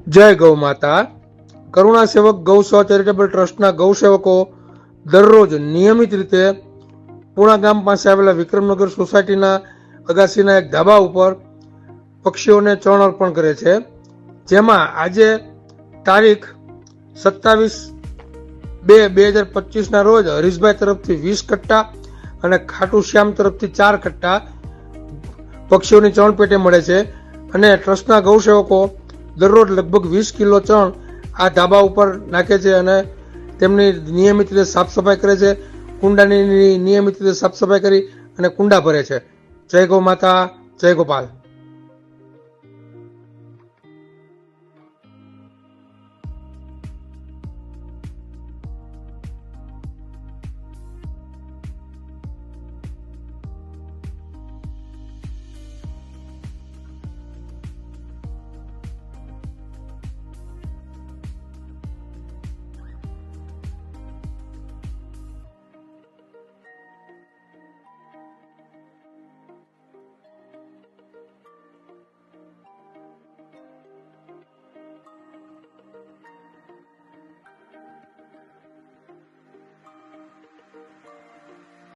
જય ગૌ માતા. કરુણા સેવક ગૌ સેવા ચેરિટેબલ ટ્રસ્ટના ગૌસેવકો દરરોજ નિયમિત રીતે પૂણા ગામ પાસે આવેલા વિક્રમનગર સોસાયટીના અગાસીના એક ધાબા ઉપર પક્ષીઓને ચણ અર્પણ કરે છે, જેમાં આજે તારીખ 27/2/2025 રોજ હરીશભાઈ તરફથી 20 કટ્ટા અને ખાટુ શ્યામ તરફથી 4 કટ્ટા પક્ષીઓની ચણ પેટે મળે છે. અને ટ્રસ્ટના ગૌસેવકો દરરોજ લગભગ 20 કિલો ચણ આ ધાબા ઉપર નાખે છે અને તેમની નિયમિત રીતે સાફ સફાઈ કરે છે. કુંડાની નિયમિત રીતે સાફ સફાઈ કરી અને કુંડા ભરે છે. જય ગૌ માતા, જય ગોપાલ.